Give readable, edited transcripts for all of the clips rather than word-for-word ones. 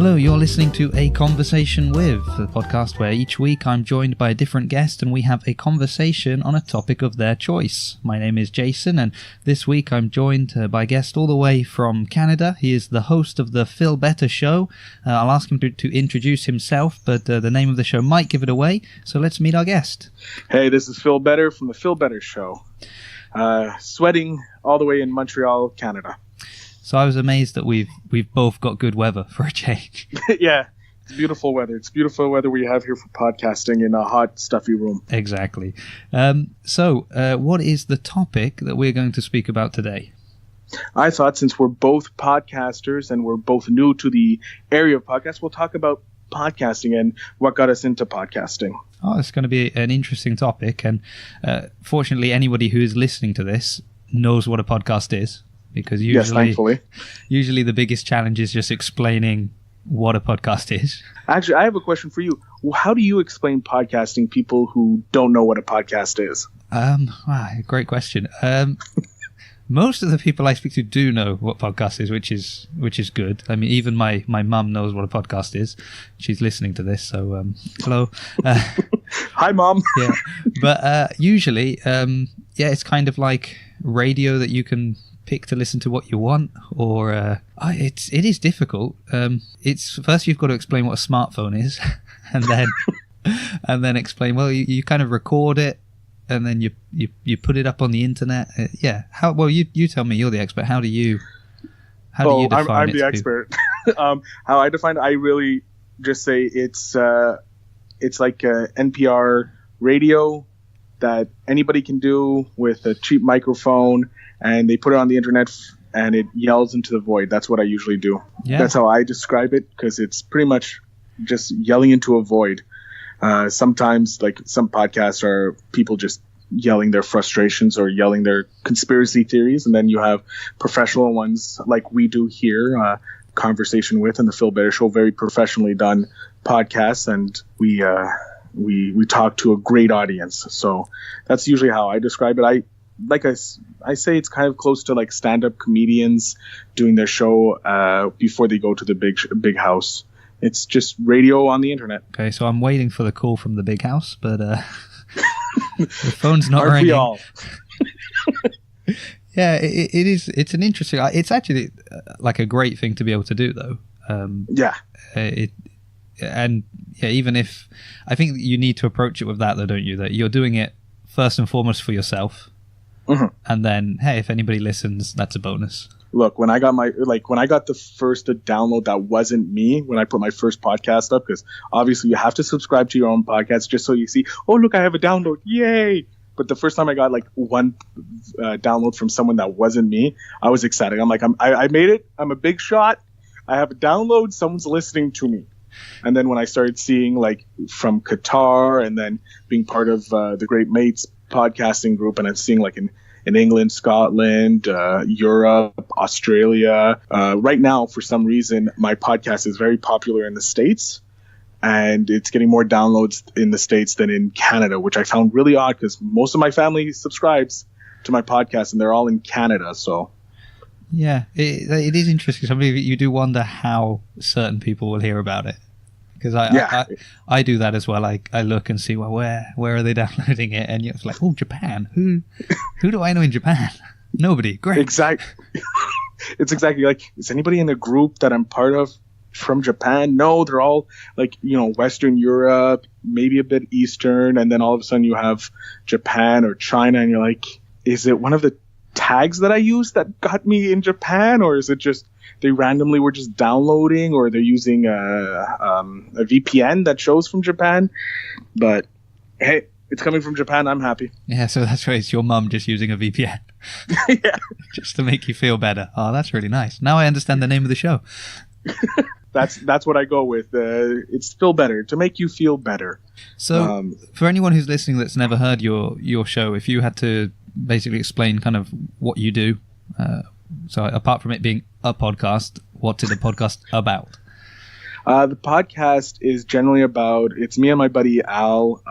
Hello, you're listening to A Conversation With, the podcast where each week I'm joined by a different guest and we have a conversation on a topic of their choice. My name is Jason, and this week I'm joined by a guest all the way from Canada. He is the host of the Feel Better Show. I'll ask him to introduce himself, but the name of the show might give it away, so let's meet our guest. Hey, this is Phil Better from the Feel Better Show. Sweating all the way in Montreal, Canada. So I was amazed that we've both got good weather for a change. Yeah, it's beautiful weather. It's beautiful weather we have here for podcasting in a hot, stuffy room. Exactly. So what is the topic that we're going to speak about today? I thought since we're both podcasters and we're both new to the area of podcasts, we'll talk about podcasting and what got us into podcasting. Oh, it's going to be an interesting topic. And fortunately, anybody who is listening to this knows what a podcast is. Because usually the biggest challenge is just explaining what a podcast is. Actually, I have a question for you. How do you explain podcasting people who don't know what a podcast is? Great question. Most of the people I speak to do know what podcast is, which is good. I mean, even my mum knows what a podcast is. She's listening to this, so hello. Hi, Mom. Yeah, but usually, it's kind of like radio that you can pick to listen to what you want, or it is difficult. It's first you've got to explain what a smartphone is, and then explain. Well, you kind of record it, and then you put it up on the internet. How? Well, you tell me. You're the expert. How do you define I'm it the expert. How I define it, I really just say it's like a NPR radio that anybody can do with a cheap microphone. And they put it on the internet and it yells into the void. That's what I usually do. Yeah. That's how I describe it, because it's pretty much just yelling into a void. Sometimes, like some podcasts are people just yelling their frustrations or yelling their conspiracy theories. And then you have professional ones like we do here, Conversation With and the Feel Better Show, very professionally done podcasts. And we talk to a great audience. So that's usually how I describe it. I say it's kind of close to like stand-up comedians doing their show before they go to the big house. It's just radio on the internet. Okay, so I'm waiting for the call from the big house, but the phone's not Aren't ringing. We all? Yeah, it is. It's an interesting. It's actually like a great thing to be able to do, though. Even if I think you need to approach it with that, though, don't you? That you're doing it first and foremost for yourself. Mm-hmm. And then, hey, if anybody listens, that's a bonus. Look, when I got the first download that wasn't me, when I put my first podcast up, because obviously you have to subscribe to your own podcast just so you see, oh, look, I have a download. Yay. But the first time I got like one download from someone that wasn't me, I was excited. I'm like, I made it. I'm a big shot. I have a download. Someone's listening to me. And then when I started seeing like from Qatar and then being part of the Great Mates podcasting group, and I'm seeing like in England, Scotland, Europe, Australia. Right now, for some reason, my podcast is very popular in the States, and it's getting more downloads in the States than in Canada, which I found really odd because most of my family subscribes to my podcast, and they're all in Canada. So, yeah, it is interesting. Something you do wonder how certain people will hear about it. Because I do that as well. I look and see, well, where are they downloading it? And it's like, oh, Japan. Who do I know in Japan? Nobody. Great. Exactly. It's exactly like, is anybody in the group that I'm part of from Japan? No, they're all like, Western Europe, maybe a bit Eastern. And then all of a sudden you have Japan or China. And you're like, is it one of the tags that I used that got me in Japan? Or is it just they randomly were just downloading, or they're using a VPN that shows from Japan? But hey, it's coming from Japan. I'm happy. Yeah, so that's right. It's your mum just using a VPN. Yeah. Just to make you feel better. Oh, that's really nice. Now I understand the name of the show. That's what I go with. It's Feel Better, to make you feel better. So for anyone who's listening that's never heard your show, if you had to basically explain kind of what you do, so apart from it being a podcast, what is the podcast about? The podcast is generally about, it's me and my buddy Al.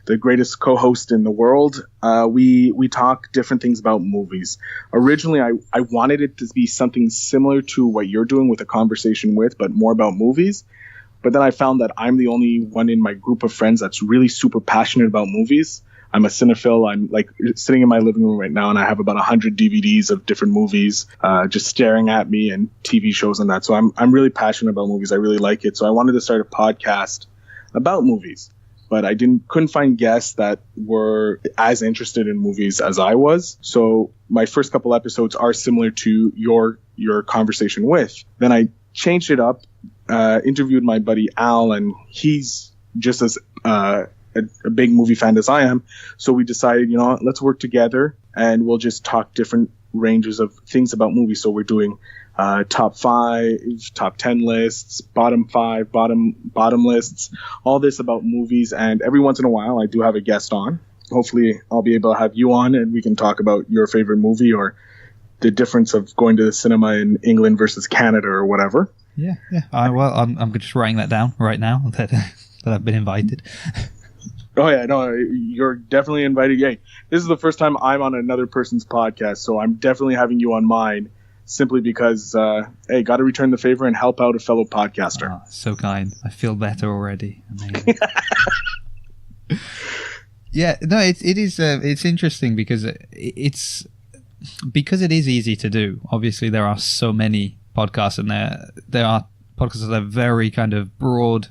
the greatest co-host in the world. We talk different things about movies. Originally, I wanted it to be something similar to what you're doing with A Conversation With, but more about movies. But then I found that I'm the only one in my group of friends that's really super passionate about movies. I'm a cinephile. I'm like sitting in my living room right now, and I have about 100 DVDs of different movies just staring at me, and TV shows and that. So I'm really passionate about movies. I really like it. So I wanted to start a podcast about movies, but I couldn't find guests that were as interested in movies as I was. So my first couple episodes are similar to your conversation with. Then I changed it up, interviewed my buddy Al, and he's just as a big movie fan as I am. So we decided, let's work together and we'll just talk different ranges of things about movies. So we're doing top 5, top 10 lists, bottom 5, bottom lists, all this about movies. And every once in a while, I do have a guest on. Hopefully, I'll be able to have you on and we can talk about your favorite movie or the difference of going to the cinema in England versus Canada or whatever. Yeah. I'm just writing that down right now that I've been invited. Oh, yeah, no, you're definitely invited. Yay. This is the first time I'm on another person's podcast, so I'm definitely having you on mine simply because, hey, got to return the favor and help out a fellow podcaster. Oh, so kind. I feel better already. Amazing. Yeah, no, it is. It's interesting because it is easy to do. Obviously, there are so many podcasts, and there are podcasts that are very kind of broad,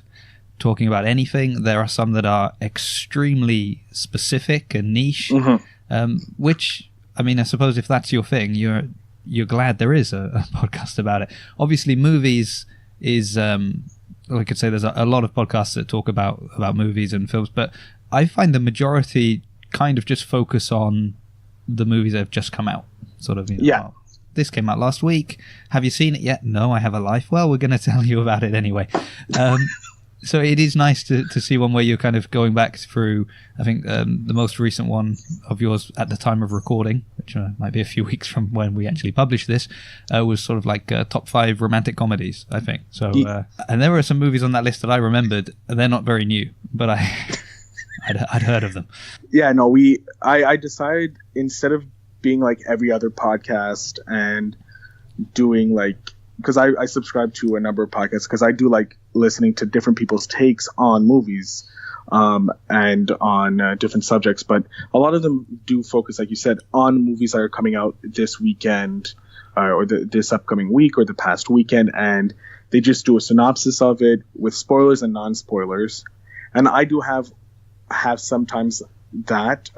talking about anything. There are some that are extremely specific and niche, which, I mean, I suppose if that's your thing, you're glad there is a podcast about it. Obviously, movies is, I could say there's a lot of podcasts that talk about movies and films, but I find the majority kind of just focus on the movies that have just come out. Sort of, yeah. This came out last week. Have you seen it yet? No, I have a life. Well, we're going to tell you about it anyway. So it is nice to see one where you're kind of going back through, I think the most recent one of yours at the time of recording, which might be a few weeks from when we actually published this, was sort of like top 5 romantic comedies, I think. So, and there were some movies on that list that I remembered. They're not very new, but I'd heard of them. Yeah, no, I decided instead of being like every other podcast and doing like, because I subscribe to a number of podcasts because I do like listening to different people's takes on movies and on different subjects. But a lot of them do focus, like you said, on movies that are coming out this weekend or this upcoming week or the past weekend. And they just do a synopsis of it with spoilers and non-spoilers. And I do have sometimes that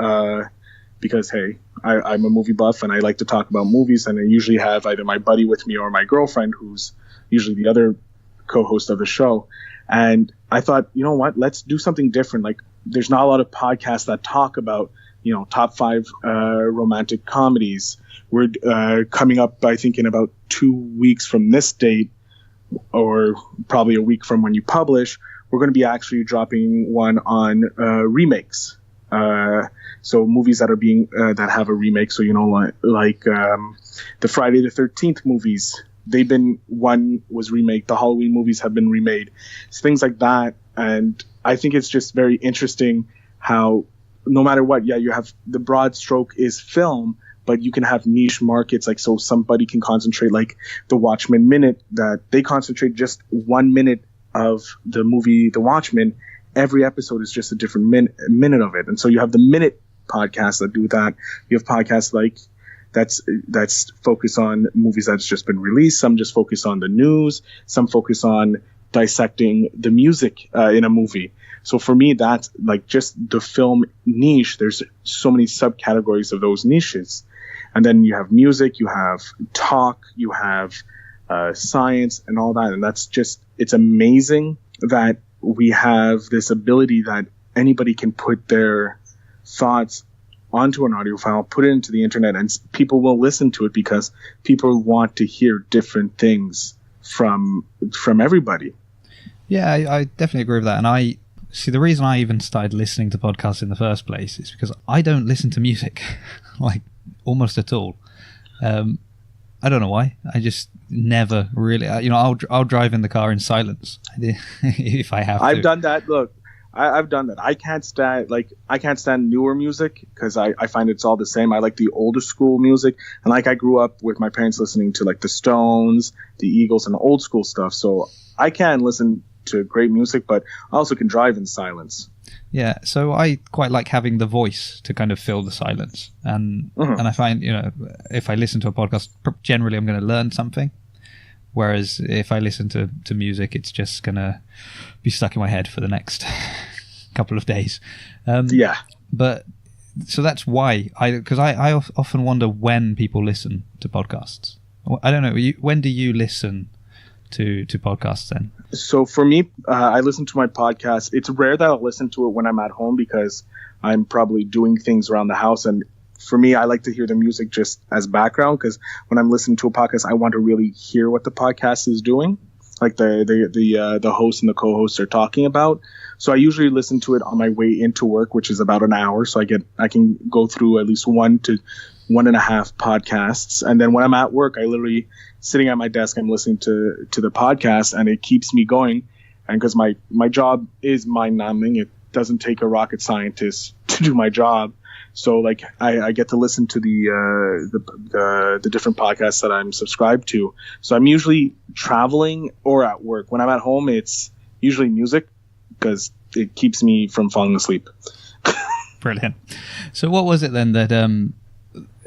because, hey, I'm a movie buff and I like to talk about movies, and I usually have either my buddy with me or my girlfriend, who's usually the other co-host of the show. And I thought, you know what, let's do something different. Like, there's not a lot of podcasts that talk about, top 5 romantic comedies. We're coming up, I think, in about 2 weeks from this date, or probably a week from when you publish, we're going to be actually dropping one on remakes. So movies that are being that have a remake. So like the Friday the 13th movies, one was remade. The Halloween movies have been remade. So things like that. And I think it's just very interesting how no matter what, you have the broad stroke is film, but you can have niche markets. Like, so somebody can concentrate, like the Watchmen Minute, that they concentrate just 1 minute of the movie The Watchmen. Every episode is just a different minute of it. And so you have the minute podcasts that do that. You have podcasts like that's focused on movies that's just been released. Some just focus on the news. Some focus on dissecting the music in a movie. So for me, that's like just the film niche. There's so many subcategories of those niches. And then you have music, you have talk, you have science and all that. And that's just, it's amazing that we have this ability that anybody can put their thoughts onto an audio file, put it into the internet, and people will listen to it because people want to hear different things from everybody. Yeah, I definitely agree with that. And I see the reason I even started listening to podcasts in the first place is because I don't listen to music, like almost at all. I don't know why. I just never really, I'll drive in the car in silence if I have to. I've done that. Look, I've done that. I can't stand newer music because I find it's all the same. I like the older school music, and like I grew up with my parents listening to like the Stones, the Eagles, and old school stuff. So I can listen to great music, but I also can drive in silence. Yeah, so I quite like having the voice to kind of fill the silence, and I find, you know, if I listen to a podcast, generally I'm going to learn something. Whereas if I listen to music, it's just going to be stuck in my head for the next couple of days. Yeah. But so that's why because I often wonder when people listen to podcasts. I don't know. When do you listen to podcasts then? So for me, I listen to my podcast. It's rare that I'll listen to it when I'm at home because I'm probably doing things around the house. And for me, I like to hear the music just as background because when I'm listening to a podcast, I want to really hear what the podcast is doing, like the host and the co-hosts are talking about. So I usually listen to it on my way into work, which is about an hour. So I can go through at least 1 to 1.5 podcasts. And then when I'm at work, I literally sitting at my desk, I'm listening to the podcast, and it keeps me going. And because my job is mind numbing, it doesn't take a rocket scientist to do my job. So like I get to listen to the different podcasts that I'm subscribed to. So I'm usually traveling or at work. When I'm at home, it's usually music because it keeps me from falling asleep. Brilliant. So what was it then that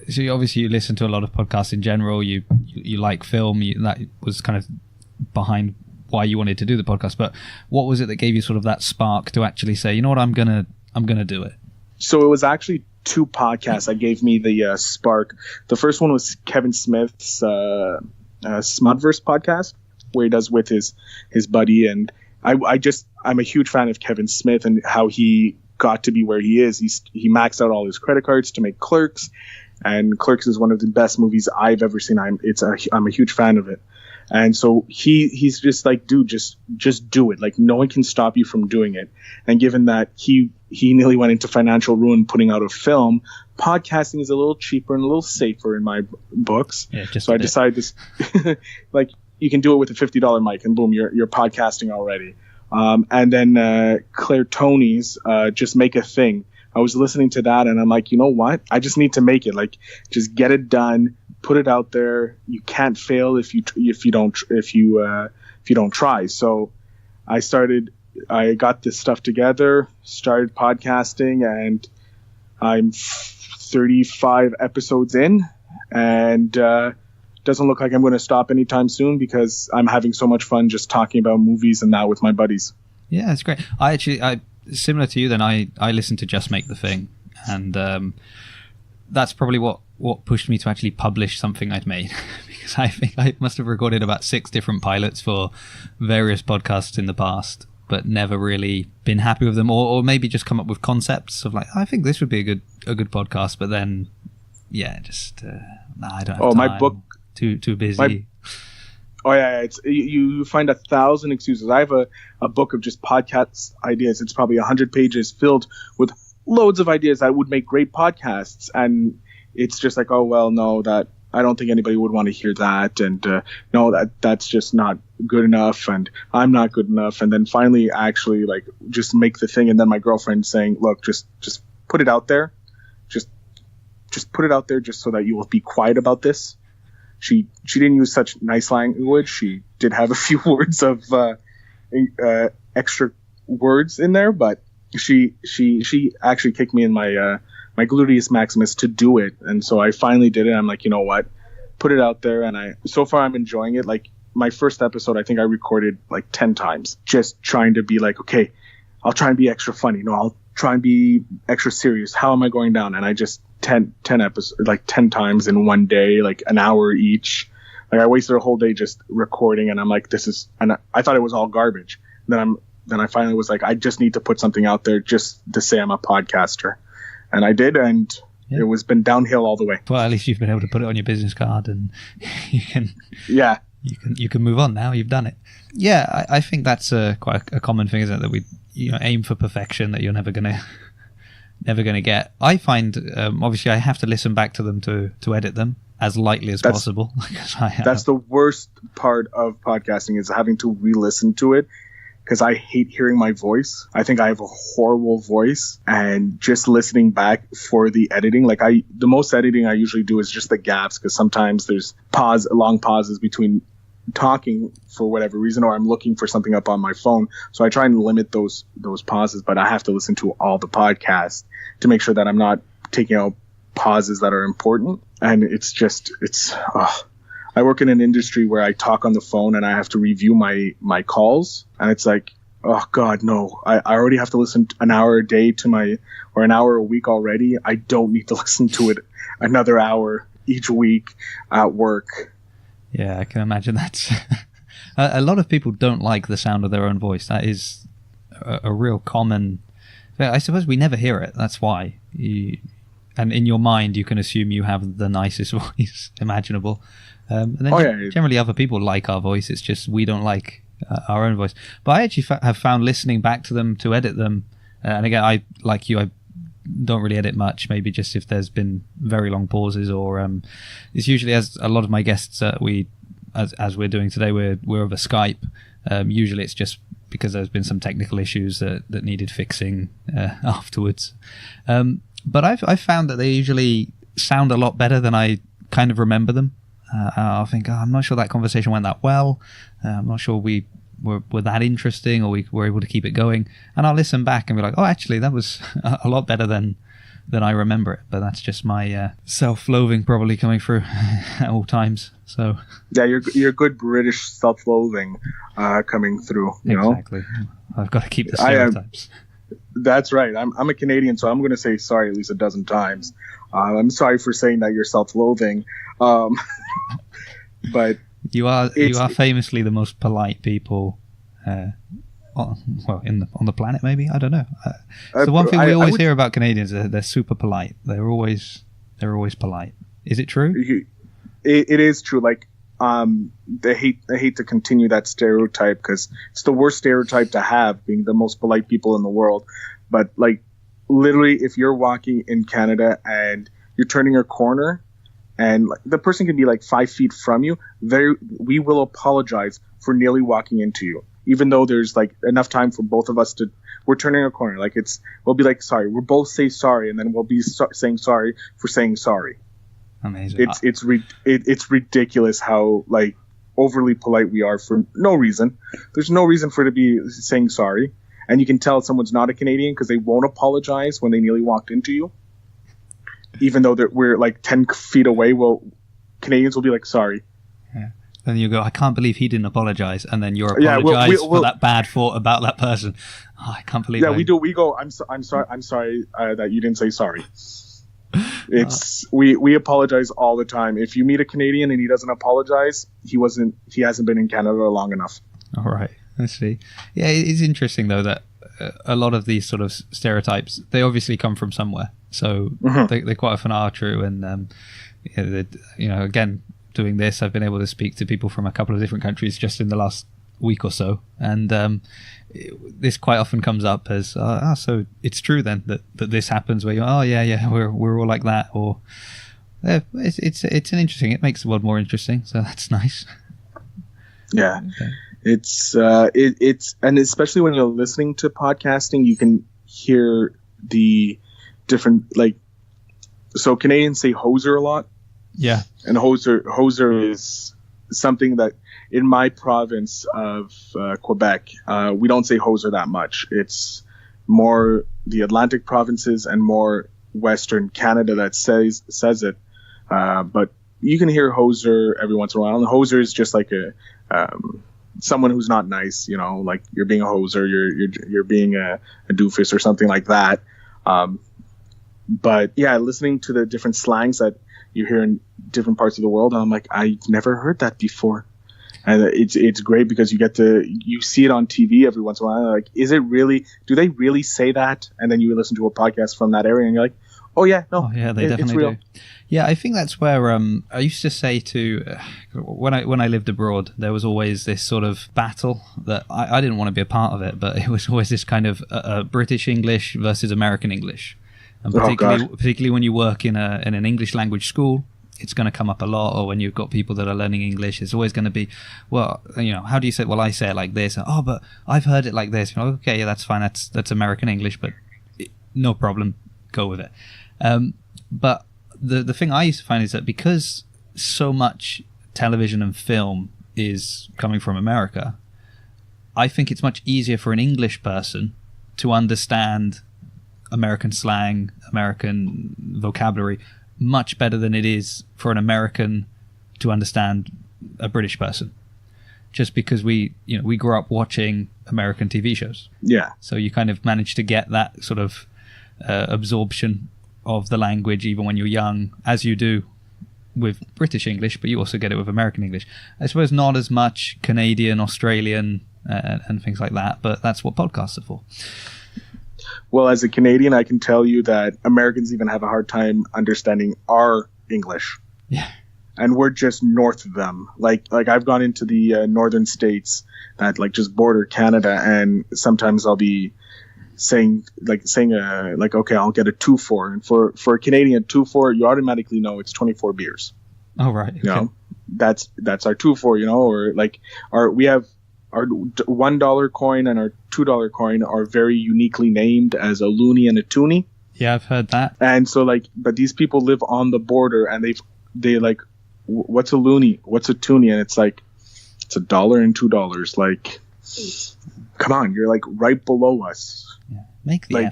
so obviously you listen to a lot of podcasts in general. You like film. That was kind of behind why you wanted to do the podcast. But what was it that gave you sort of that spark to actually say, you know what, I'm gonna do it? So it was actually 2 podcasts that gave me the spark. The first one was Kevin Smith's Smudverse podcast, where he does with his buddy. And I'm a huge fan of Kevin Smith and how he got to be where he is. He maxed out all his credit cards to make Clerks, and Clerks is one of the best movies I've ever seen. I'm a huge fan of it. And so he's just like, dude, just do it. Like, no one can stop you from doing it. And given that he nearly went into financial ruin putting out a film, podcasting is a little cheaper and a little safer in my books. Yeah, so I decided this, like, you can do it with a $50 mic and boom, you're podcasting already. And then Claire Tony's Just Make a Thing. I was listening to that and I'm like, you know what? I just need to make it. Like, just get it done. Put it out there. You can't fail if you don't try. So I got this stuff together, started podcasting, and I'm 35 episodes in, and doesn't look like I'm going to stop anytime soon because I'm having so much fun just talking about movies and that with my buddies. Yeah, that's great. I similar to you then, I listened to Just Make the Thing, and that's probably what pushed me to actually publish something I'd made because I think I must have recorded about 6 different pilots for various podcasts in the past, but never really been happy with them, or maybe just come up with concepts of like, I think this would be a good podcast, but then I don't have time. My book, too busy. It's you find 1,000 excuses. I have a book of just podcast ideas. It's probably 100 pages filled with loads of ideas that would make great podcasts, and it's just like, oh well, no, that I don't think anybody would want to hear that, and no, that's just not good enough, and I'm not good enough. And then finally, actually, like, just make the thing. And then my girlfriend saying, look, just put it out there, just put it out there, just so that you will be quiet about this. She didn't use such nice language. She did have a few words of extra words in there, but she actually kicked me in my gluteus maximus to do it. And so I finally did it. I'm like, you know what, put it out there. And so far I'm enjoying it. Like, my first episode, I think I recorded like 10 times, just trying to be like, okay, I'll try and be extra funny. No, I'll try and be extra serious. How am I going down? And I just 10 episodes, like 10 times in one day, like an hour each. Like, I wasted a whole day just recording, and I'm like, and I thought it was all garbage. Then I finally was like, I just need to put something out there just to say I'm a podcaster. And I did, and it was been downhill all the way. Well, at least you've been able to put it on your business card, and you can move on now. You've done it. Yeah, I think that's quite a common thing, isn't it? That we aim for perfection that you're never gonna get. I find obviously I have to listen back to them to edit them as lightly as possible. That's the worst part of podcasting, is having to re-listen to it. because I hate hearing my voice. I think I have a horrible voice, and just listening back for the editing, like the most editing I usually do is just the gaps, because sometimes there's long pauses between talking for whatever reason, or I'm looking for something up on my phone. So I try and limit those pauses, but I have to listen to all the podcasts to make sure that I'm not taking out pauses that are important. And I work in an industry where I talk on the phone and I have to review my calls, and it's like, oh God, no, I already have to listen an hour a day or an hour a week already. I don't need to listen to it another hour each week at work. Yeah, I can imagine that. A lot of people don't like the sound of their own voice. That is a real common... I suppose we never hear it. That's why. And in your mind, you can assume you have the nicest voice imaginable. And then generally other people like our voice. It's just we don't like our own voice. But I actually have found listening back to them, to edit them, and again, I don't really edit much, maybe just if there's been very long pauses, or it's usually, as a lot of my guests as we're doing today, we're over Skype. Usually it's just because there's been some technical issues that needed fixing afterwards. But I've found that they usually sound a lot better than I kind of remember them. I'll think, I'm not sure that conversation went that well. I'm not sure we were that interesting, or we were able to keep it going. And I'll listen back and be like, oh, actually, that was a lot better than I remember it. But that's just my self-loathing probably coming through at all times. So yeah, you're good British self-loathing coming through. You exactly. know, I've got to keep the stereotypes. That's right. I'm a Canadian, so I'm going to say sorry at least a dozen times. I'm sorry for saying that you're self-loathing, but you are famously the most polite people, on the planet. Maybe, I don't know. So one thing we always hear about Canadians, they're super polite. They're always polite. Is it true? It is true. Like, they hate to continue that stereotype, because it's the worst stereotype to have, being the most polite people in the world. But like, literally, if you're walking in Canada and you're turning a corner, and the person can be like 5 feet from you, we will apologize for nearly walking into you, even though there's like enough time for both of us we're turning a corner. Like, we'll be like, sorry. We'll both say sorry, and then we'll be saying sorry for saying sorry. Amazing. It's ridiculous how like overly polite we are for no reason. There's no reason for it to be saying sorry, and you can tell someone's not a Canadian because they won't apologize when they nearly walked into you, even though we're like 10 feet away. Well, Canadians will be like, sorry. Yeah. Then you go, I can't believe he didn't apologize, and then you're apologize for that bad thought about that person. Oh, I can't believe. Yeah, we do. We go, I'm sorry that you didn't say sorry. We apologize all the time. If you meet a Canadian and he doesn't apologize, he hasn't been in Canada long enough. All right, I see. Yeah, it's interesting though that a lot of these sort of stereotypes, they obviously come from somewhere, so they quite often are true. And again, doing this, I've been able to speak to people from a couple of different countries just in the last week or so, and this quite often comes up as so it's true then that this happens, where you're we're all like that, or it's an interesting, it makes the world more interesting, so that's nice. Yeah. Okay. It's and especially when you're listening to podcasting, you can hear the different, like, so Canadians say hoser a lot. Yeah. And hoser is something that in my province of Quebec, we don't say hoser that much. It's more the Atlantic provinces and more Western Canada that says it. But you can hear hoser every once in a while. And hoser is just like someone who's not nice, like you're being a hoser, you're being a doofus or something like that. But yeah, listening to the different slangs that you hear in different parts of the world, I'm like, I never heard that before. And it's great because you see it on TV every once in a while. Like, do they really say that? And then you listen to a podcast from that area and you're like, oh yeah, no. Oh, yeah, they definitely do. Yeah, I think that's where I used to say when I lived abroad, there was always this sort of battle that I didn't want to be a part of it, but it was always this kind of British English versus American English. And particularly when you work in an English language school, it's going to come up a lot. Or when you've got people that are learning English, it's always going to be, well, how do you say it? Well, I say it like this. Oh, but I've heard it like this. Okay, yeah, that's fine. That's American English, but no problem. Go with it. But the thing I used to find is that because so much television and film is coming from America, I think it's much easier for an English person to understand American slang, American vocabulary, much better than it is for an American to understand a British person. Just because we grew up watching American TV shows. Yeah. So you kind of manage to get that sort of absorption of the language even when you're young, as you do with British English, but you also get it with American English. I suppose not as much Canadian, Australian, and things like that, but that's what podcasts are for. Well, as a Canadian, I can tell you that Americans even have a hard time understanding our English. Yeah. And we're just north of them. Like I've gone into the northern states that like just border Canada, and sometimes I'll be saying okay, I'll get a 2-4, and for a Canadian 2-4, you automatically know it's 24 beers. Oh right. Okay. That's our 2-4, or like we have our $1 coin and our $2 coin are very uniquely named as a loonie and a toonie. Yeah, I've heard that. And so but these people live on the border, and they like, what's a loonie? What's a toonie? And it's like, it's $1 and $2. Like, come on, you're like right below us. Yeah, make the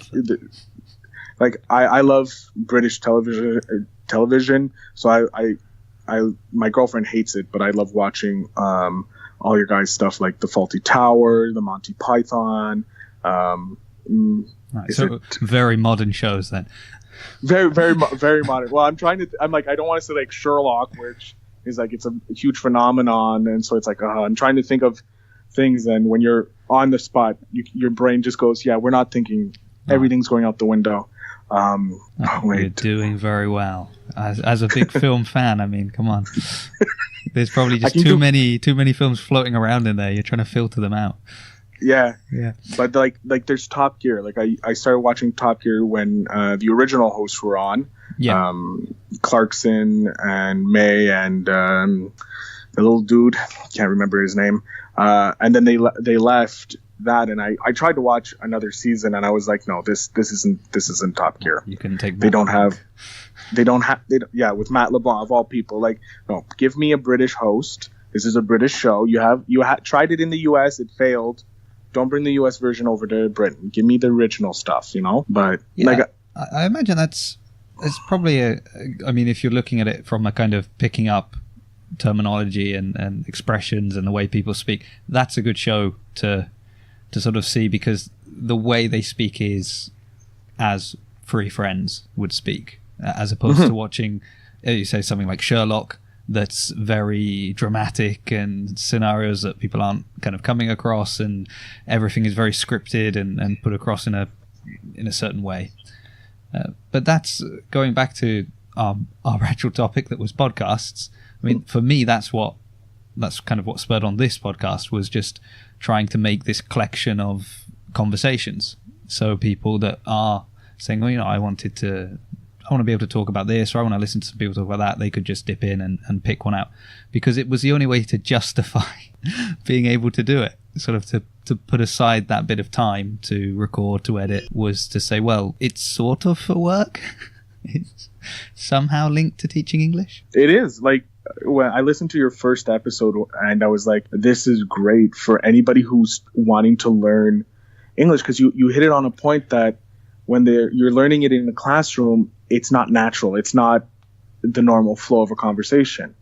effort. I love British television. So my girlfriend hates it, but I love watching all your guys' stuff like the Faulty Tower, the Monty Python. Right, so very modern shows then. Very, very, very modern. Well, I'm like, I don't want to say like Sherlock, which is like, it's a huge phenomenon. And so it's like, I'm trying to think of things. And when you're on the spot, your brain just goes, yeah, we're not thinking, everything's going out the window. You're doing very well. As a big film fan, I mean, come on. There's probably just too many films floating around in there. You're trying to filter them out. Yeah. But like there's Top Gear. Like I started watching Top Gear when the original hosts were on. Yeah. Clarkson and May and the little dude, can't remember his name. And then they left that, and I tried to watch another season, and I was like, no, this isn't Top Gear. You can take. They don't have. With Matt LeBlanc of all people, like, no, give me a British host. This is a British show. You tried it in the U.S. It failed. Don't bring the U.S. version over to Britain. Give me the original stuff, But I imagine it's probably I mean, if you're looking at it from a kind of picking up terminology and expressions and the way people speak, that's a good show to sort of see, because the way they speak is as three friends would speak, as opposed to watching, you say, something like Sherlock that's very dramatic and scenarios that people aren't kind of coming across, and everything is very scripted and put across in a certain way. But that's going back to our actual topic, that was podcasts. I mean, for me, that's kind of what spurred on this podcast, was just trying to make this collection of conversations. So people that are saying, well, I want to be able to talk about this, or I want to listen to some people talk about that, they could just dip in and pick one out, because it was the only way to justify being able to do it. Sort of to put aside that bit of time to record, to edit, was to say, well, it's sort of for work. It's somehow linked to teaching English. It is. Like, when I listened to your first episode, and I was like, this is great for anybody who's wanting to learn English, because you hit it on a point that when you're learning it in the classroom, it's not natural. It's not the normal flow of a conversation.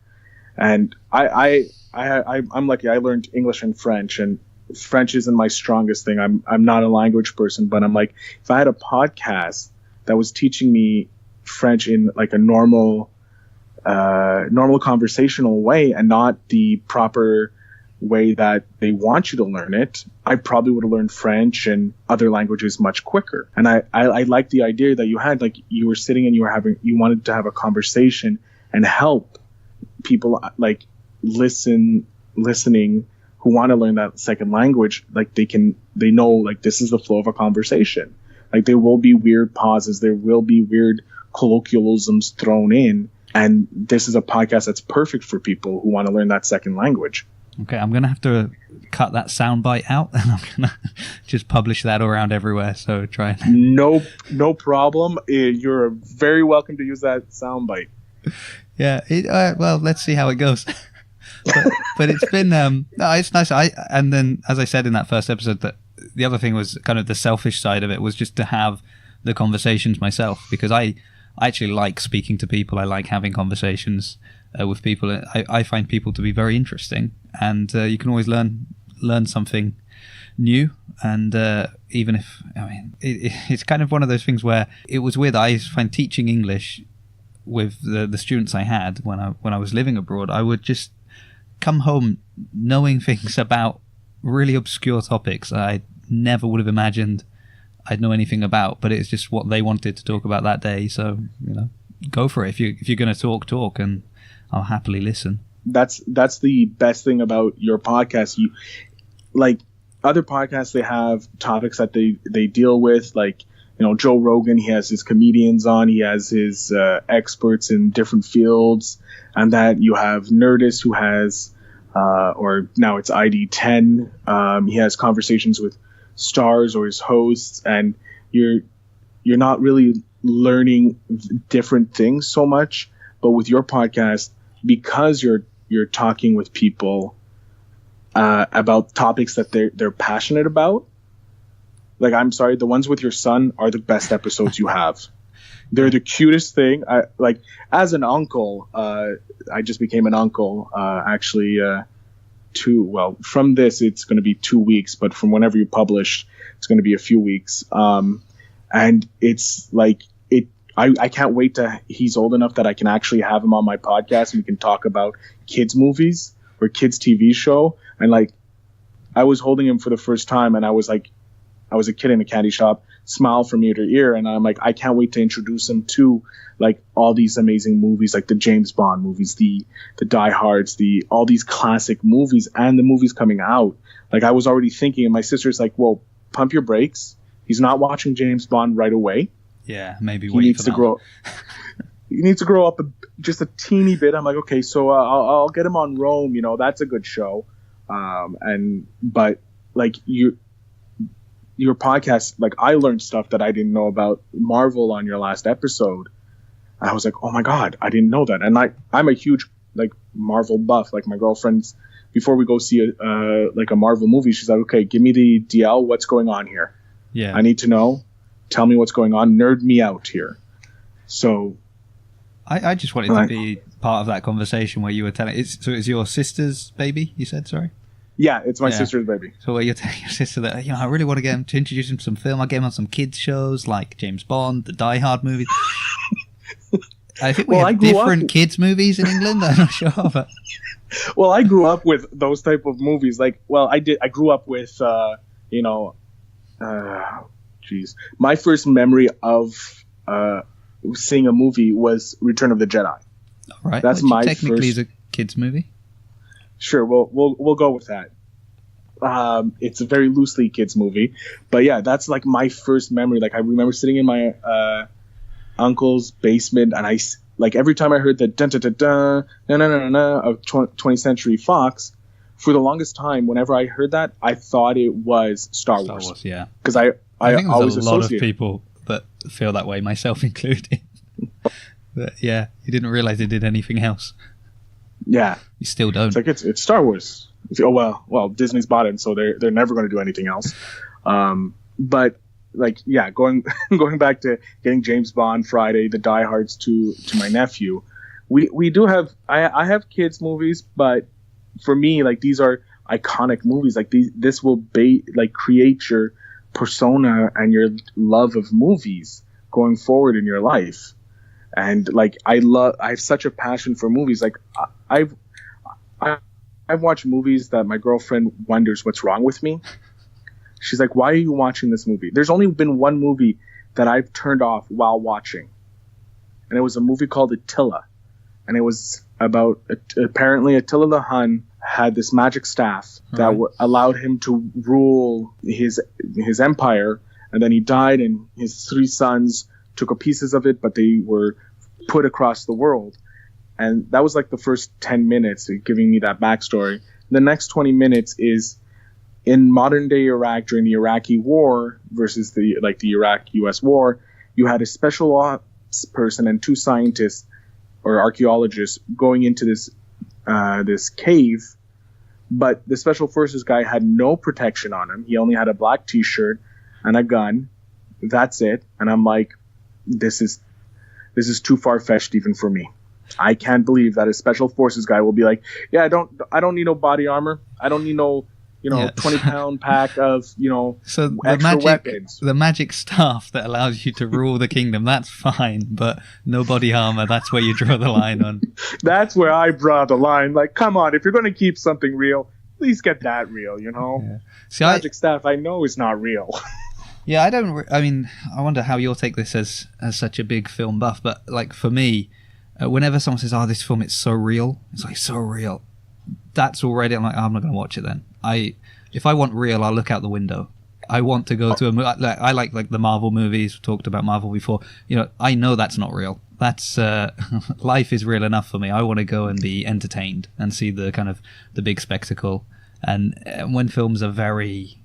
And I'm lucky. I learned English and French, and French isn't my strongest thing. I'm not a language person, but I'm like, if I had a podcast that was teaching me French in like a normal conversational way, and not the proper way that they want you to learn it, I probably would have learned French and other languages much quicker. And I like the idea that you had, like, you were sitting and you wanted to have a conversation and help people like listening who want to learn that second language. Like they know, like, this is the flow of a conversation. Like, there will be weird pauses, there will be weird colloquialisms thrown in, And this is a podcast that's perfect for people who want to learn that second language. Okay, I'm going to have to cut that soundbite out, and I'm going to just publish that around everywhere. So try and... No problem. You're very welcome to use that soundbite. Yeah, well, let's see how it goes. but it's been no, it's nice. And then, as I said in that first episode, that the other thing was kind of the selfish side of it was just to have the conversations myself, because I actually like speaking to people. I like having conversations with people. I find people to be very interesting, and you can always learn something new. And even if, I mean, it's kind of one of those things where it was weird. I find teaching English with the students I had when I was living abroad, I would just come home knowing things about really obscure topics I never would have imagined I'd know anything about, but it's just what they wanted to talk about that day. So, go for it. If you're going to talk, and I'll happily listen. That's the best thing about your podcast. You, like other podcasts, they have topics that they deal with, like, Joe Rogan, he has his comedians on, he has his experts in different fields, and that you have Nerdist, who has, or now it's ID10, he has conversations with stars or his hosts, and you're not really learning different things so much. But with your podcast, because you're talking with people about topics that they're passionate about, like, I'm sorry, the ones with your son are the best episodes you have. They're the cutest thing. Like, as an uncle, I just became an uncle, actually, from this, it's going to be 2 weeks, but from whenever you publish, it's going to be a few weeks. And it's like, I can't wait to, he's old enough that I can actually have him on my podcast and we can talk about kids movies or kids TV show. And like, I was holding him for the first time, and I was like, I was a kid in a candy shop, smile from ear to ear. And I'm like, I can't wait to introduce him to like all these amazing movies, like the James Bond movies, the Die Hards, all these classic movies, and the movies coming out. Like, I was already thinking, and my sister's like, well, pump your brakes. He's not watching James Bond right away. Yeah, maybe he needs to grow. He needs to grow up just a teeny bit. I'm like, okay, so I'll get him on Rome. That's a good show. But like your podcast, like, I learned stuff that I didn't know about Marvel on your last episode. I was like, oh my God, I didn't know that. And I'm a huge like Marvel buff. Like, my girlfriend's, before we go see a Marvel movie, she's like, okay, give me the DL. What's going on here? Yeah, I need to know. Tell me what's going on. Nerd me out here. So I just wanted to be part of that conversation where you were telling. It's your sister's baby, you said? Sorry. Yeah, it's my sister's baby. So where you're telling your sister that, I really want to get him to introduce him to some film. I get him on some kids shows like James Bond, the Die Hard movies. I think we have different kids movies in England. I'm not sure, but well, I grew up with those type of movies. Like, well, I grew up with, my first memory of seeing a movie was Return of the Jedi. All right, that's my technically is a kids movie. Sure, we'll go with that. It's a very loosely kids movie, but yeah, that's like my first memory. Like, I remember sitting in my uncle's basement, and I like every time I heard the dun dun dun dun na na na na of 20th Century Fox, for the longest time, whenever I heard that, I thought it was Star Wars. Yeah, because I think always there's a lot of people that feel that way, myself included. But yeah, you didn't realize it did anything else. Yeah, you still don't. It's like it's Star Wars. Oh well, Disney's bought it, so they're never going to do anything else. But like, yeah, going back to getting James Bond Friday, the Die Hards to my nephew, we do have I have kids movies, but for me, like, these are iconic movies. Like, this will create your persona and your love of movies going forward in your life. And like, I have such a passion for movies. Like, I've watched movies that my girlfriend wonders what's wrong with me. She's like, why are you watching this movie? There's only been one movie that I've turned off while watching, and it was a movie called Attila, and it was about apparently Attila the Hun had this magic staff that allowed him to rule his empire, and then he died, and his three sons took pieces of it, but they were put across the world. And that was like the first 10 minutes giving me that backstory. The next 20 minutes is in modern day Iraq during the Iraqi war versus the Iraq-US war. You had a special ops person and 2 scientists or archaeologists going into this cave, but the special forces guy had no protection on him. He only had a black t-shirt and a gun. That's it. And I'm like, this is too far-fetched even for me. I can't believe that a special forces guy will be like, yeah, I don't need no body armor. I don't need no 20-pound pack of, so extra weapons. The magic staff that allows you to rule the kingdom, that's fine, but no body armor, that's where you draw the line on. That's where I draw the line. Like, come on, if you're going to keep something real, please get that real, Yeah. See, magic staff, I know is not real. Yeah, I wonder how you'll take this as such a big film buff, but like for me, whenever someone says, this film, it's so real, it's like, so real. That's already, I'm like, I'm not going to watch it then. If I want real, I'll look out the window. I want to go to a movie. I like the Marvel movies. We talked about Marvel before. I know that's not real. That's life is real enough for me. I want to go and be entertained and see the kind of the big spectacle. And when films are very,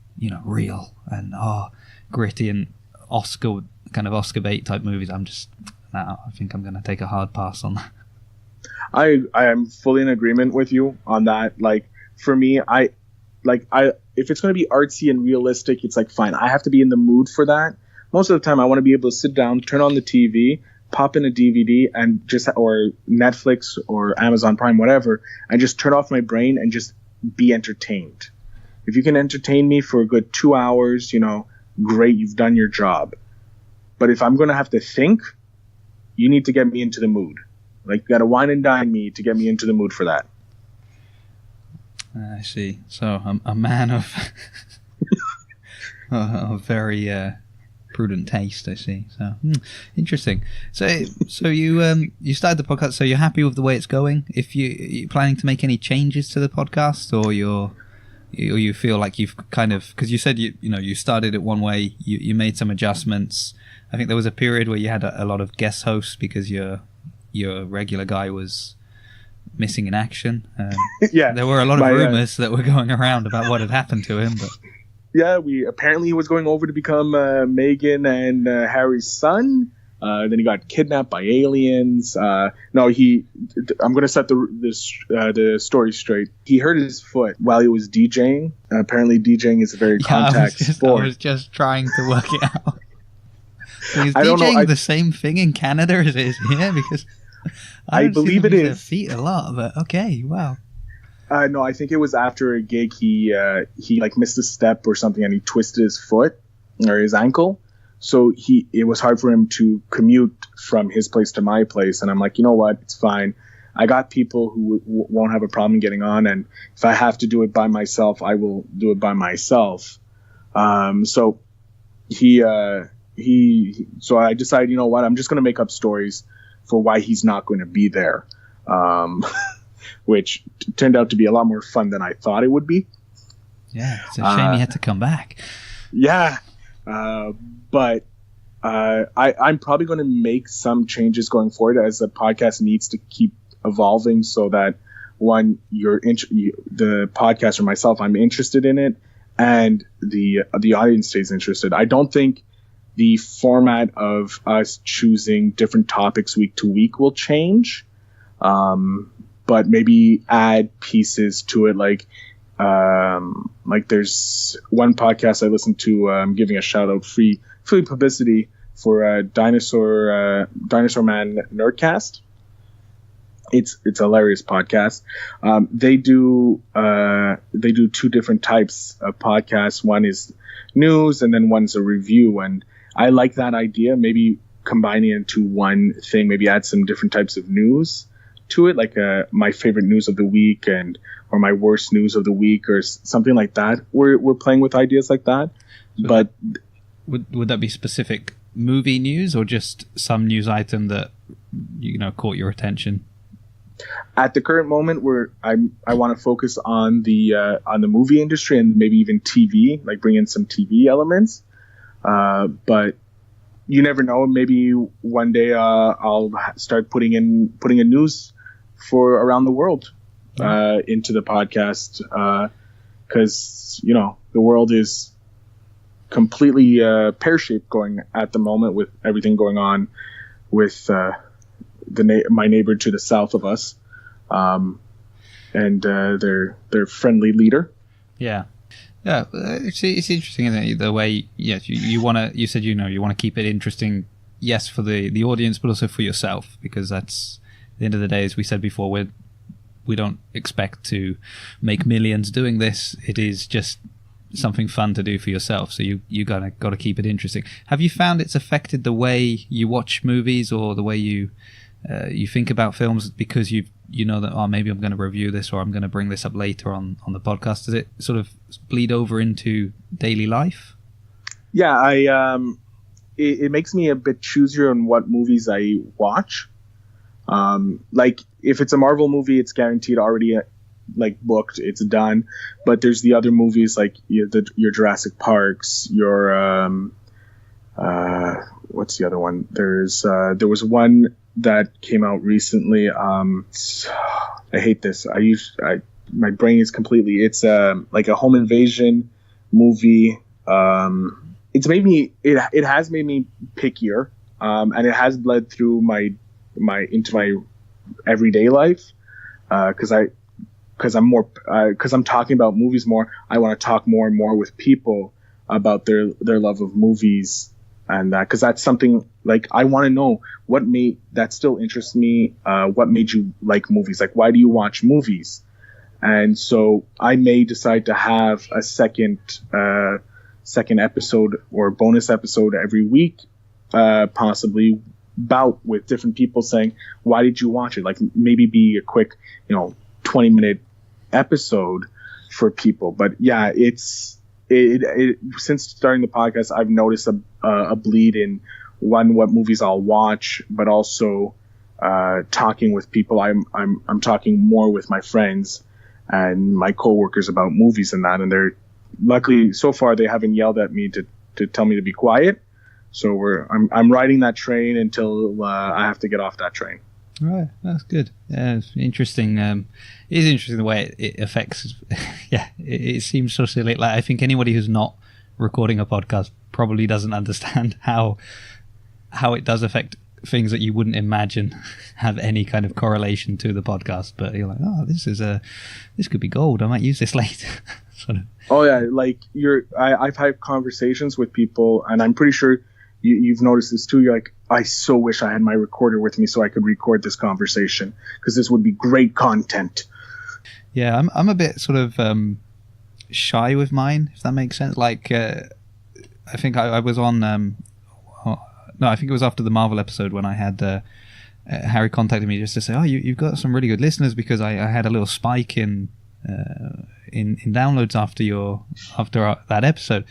real and gritty and Oscar bait type movies, I think I'm going to take a hard pass on that. I am fully in agreement with you on that. Like, for me, if it's going to be artsy and realistic, it's like, fine. I have to be in the mood for that. Most of the time, I want to be able to sit down, turn on the TV, pop in a DVD, and or Netflix or Amazon Prime, whatever, and just turn off my brain and just be entertained. If you can entertain me for a good 2 hours, great, you've done your job. But if I'm going to have to think, you need to get me into the mood. Like, you got to wine and dine me to get me into the mood for that. I see. So I'm a man of a very prudent taste. I see. So interesting. So you started the podcast. So you're happy with the way it's going? If you're planning to make any changes to the podcast, or you feel like you've kind of, because you said you started it one way, you made some adjustments. I think there was a period where you had a lot of guest hosts because your regular guy was missing in action. Yeah, there were a lot of rumors that were going around about what had happened to him. But yeah, apparently he was going over to become Meghan and Harry's son. Then he got kidnapped by aliens. I'm going to set the story straight. He hurt his foot while he was DJing. Apparently DJing is a very contact sport. I was just trying to work it out. Is DJing the same thing in Canada as it is here? Because I believe it is. Feet a lot, but okay, wow. No, I think it was after a gig. He like missed a step or something, and he twisted his foot or his ankle. So it was hard for him to commute from his place to my place. And I'm like, you know what? It's fine. I got people who won't have a problem getting on, and if I have to do it by myself, I will do it by myself. So so I decided, you know what? I'm just going to make up stories for why he's not going to be there, which turned out to be a lot more fun than I thought it would be. Yeah, it's a shame he had to come back. Yeah, but I'm probably going to make some changes going forward, as the podcast needs to keep evolving, so that when the podcast or myself, I'm interested in it, and the audience stays interested. I don't think the format of us choosing different topics week to week will change, but maybe add pieces to it. Like there's one podcast I listened to, giving a shout out, free publicity for Dinosaur Man Nerdcast. It's a hilarious podcast. They do 2 different types of podcasts. One is news, and then one's a review. And I like that idea. Maybe combining it into one thing. Maybe add some different types of news to it, like my favorite news of the week or my worst news of the week, or something like that. We're playing with ideas like that. So but would that be specific movie news, or just some news item that caught your attention? At the current moment, I want to focus on the movie industry, and maybe even TV, like bring in some TV elements. But you never know. Maybe one day I'll start putting in news for around the world into the podcast, because the world is completely pear-shaped going at the moment with everything going on with my neighbor to the south of us, and their friendly leader. Yeah. It's interesting, isn't it? The way, yes, you want to. You said you want to keep it interesting. Yes, for the audience, but also for yourself, because that's at the end of the day, as we said before, we don't expect to make millions doing this. It is just something fun to do for yourself. So you got to keep it interesting. Have you found it's affected the way you watch movies or the way you think about films, because you know that maybe I'm going to review this or I'm going to bring this up later on the podcast? Does it sort of bleed over into daily life? Yeah, it makes me a bit choosier on what movies I watch. Like if it's a Marvel movie, it's guaranteed already booked, it's done. But there's the other movies like your Jurassic Parks, your what's the other one? There was one that came out recently. I hate this. My brain is completely. It's like a home invasion movie. It has made me pickier, and it has bled through into my everyday life, because I'm talking about movies more. I want to talk more and more with people about their love of movies, and because that's something like I want to know that still interests me. What made you like movies? Like, why do you watch movies? And so I may decide to have a second episode or bonus episode every week, possibly bout with different people saying, why did you watch it? Like maybe be a quick 20-minute episode for people. But yeah, it's since starting the podcast, I've noticed a bleed in what movies I'll watch, but also talking with people. I'm talking more with my friends and my coworkers about movies and that, and they're luckily so far they haven't yelled at me to tell me to be quiet. So I'm riding that train until I have to get off that train. Right, that's good. Yeah, it's interesting. It is interesting the way it affects. Yeah, it seems so silly. Like I think anybody who's not recording a podcast probably doesn't understand how it does affect things that you wouldn't imagine have any kind of correlation to the podcast. But you're like, oh, this could be gold. I might use this later. Sort of. Oh yeah, like I've had conversations with people, and I'm pretty sure you've noticed this too. You're like, I so wish I had my recorder with me so I could record this conversation, because this would be great content. Yeah, I'm a bit sort of shy with mine, if that makes sense. Like, I think I was on. No, I think it was after the Marvel episode when I had Harry contacted me just to say, oh, you've got some really good listeners, because I had a little spike in downloads after that episode.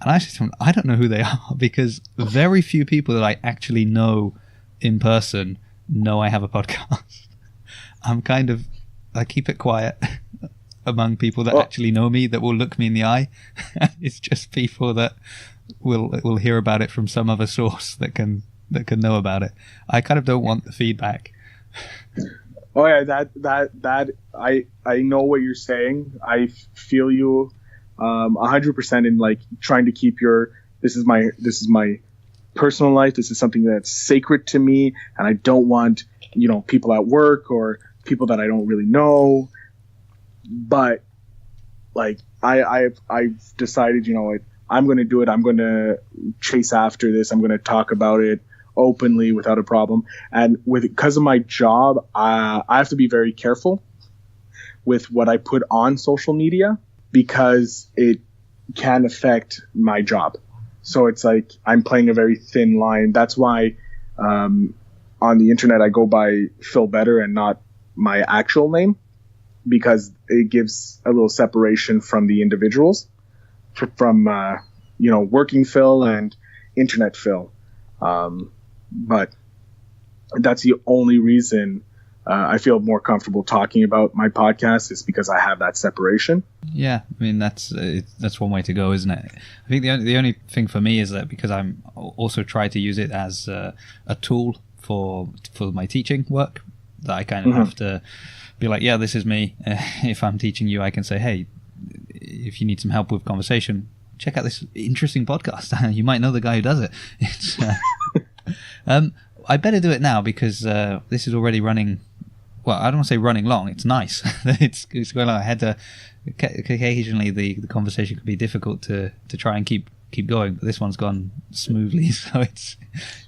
And I said to him, I don't know who they are, because very few people that I actually know in person know I have a podcast. I keep it quiet among people that actually know me, that will look me in the eye. It's just people that will hear about it from some other source that can know about it. I kind of don't want the feedback. Oh yeah, that I know what you're saying. I feel you 100% in like trying to keep this is my personal life. This is something that's sacred to me, and I don't want people at work or people that I don't really know. But like I've decided, I'm going to do it. I'm going to chase after this. I'm going to talk about it openly without a problem. And because of my job, I have to be very careful with what I put on social media, because it can affect my job. So it's like I'm playing a very thin line. That's why on the internet I go by Phil Better and not my actual name, because it gives a little separation from the individuals, from working Phil and internet Phil. But that's the only reason I feel more comfortable talking about my podcast, is because I have that separation. Yeah, I mean that's one way to go, isn't it? I think the only thing for me is that because I'm also try to use it as a tool for my teaching work, that I kind of have to be like, yeah, this is me. If I'm teaching you, I can say, hey, if you need some help with conversation, check out this interesting podcast. You might know the guy who does it. It's, I better do it now because this is already running. Well, I don't want to say running long. It's nice. it's going on. I had to occasionally the conversation could be difficult to try and keep going, but this one's gone smoothly. So it's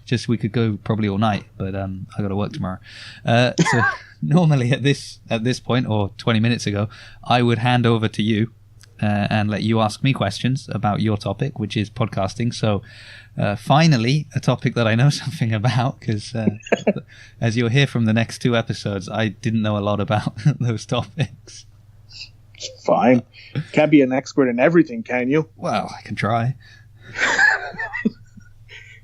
just we could go probably all night, but I got to work tomorrow. So normally at this point, or 20 minutes ago, I would hand over to you and let you ask me questions about your topic, which is podcasting. So finally, a topic that I know something about, because as you'll hear from the next 2 episodes, I didn't know a lot about those topics. Fine. Can't be an expert in everything, can you? Well, I can try.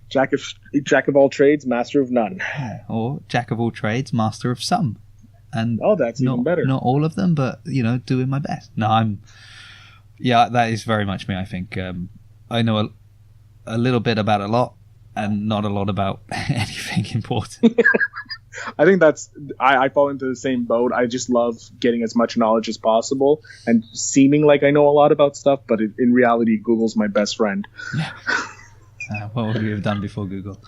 Jack of all trades, master of none. Or jack of all trades, master of some. And that's even better. Not all of them, but doing my best. No, that is very much me. I think I know a little bit about a lot, and not a lot about anything important. I think I fall into the same boat. I just love getting as much knowledge as possible and seeming like I know a lot about stuff, but in reality, Google's my best friend. Yeah. What would you have done before Google?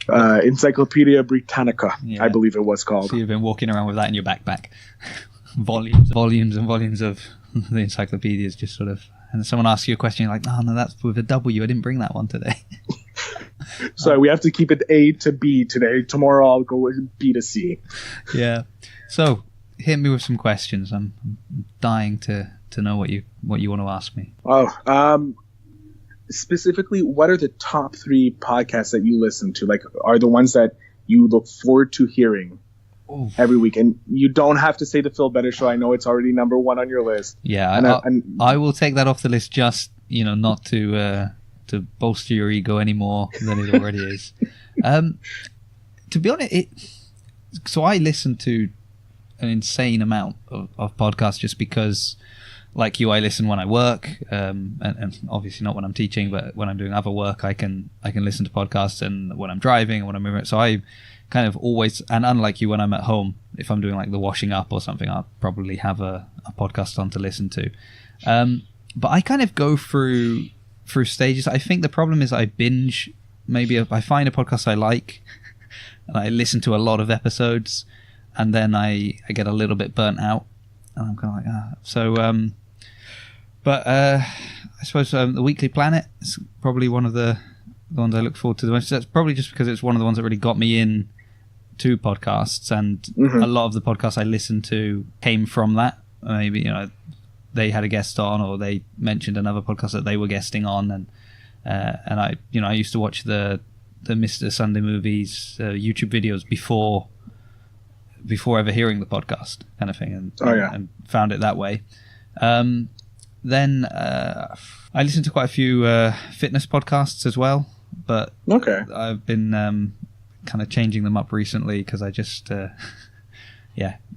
Encyclopedia Britannica, I believe it was called. So you've been walking around with that in your backpack. volumes and volumes of the encyclopedias, just sort of. And someone asks you a question, you're like, oh, no, that's with a W. I didn't bring that one today. So we have to keep it A to B today. Tomorrow I'll go with B to C. Yeah. So hit me with some questions. I'm dying to know what you want to ask me. Specifically, what are the top 3 podcasts that you listen to? Like, are the ones that you look forward to hearing every week? And you don't have to say the Phil Better Show. I know it's already number 1 on your list. Yeah, I will take that off the list. Just not to bolster your ego any more than it already is. To be honest, so I listen to an insane amount of podcasts just because, like you, I listen when I work, and obviously not when I'm teaching, but when I'm doing other work, I can listen to podcasts, and when I'm driving and when I'm moving. So I kind of always, and unlike you, when I'm at home, if I'm doing like the washing up or something, I'll probably have a podcast on to listen to. But I kind of go through stages. I think the problem is I binge. Maybe I find a podcast I like, and I listen to a lot of episodes, and then I get a little bit burnt out, and I'm kind of like, So, but I suppose the Weekly Planet is probably one of the ones I look forward to the most. That's probably just because it's one of the ones that really got me in to podcasts, and a lot of the podcasts I listened to came from that. Maybe they had a guest on, or they mentioned another podcast that they were guesting on, and I used to watch the Mr. Sunday Movies YouTube videos before ever hearing the podcast, kind of thing, and found it that way. Then I listened to quite a few fitness podcasts as well, but I've been kind of changing them up recently because I just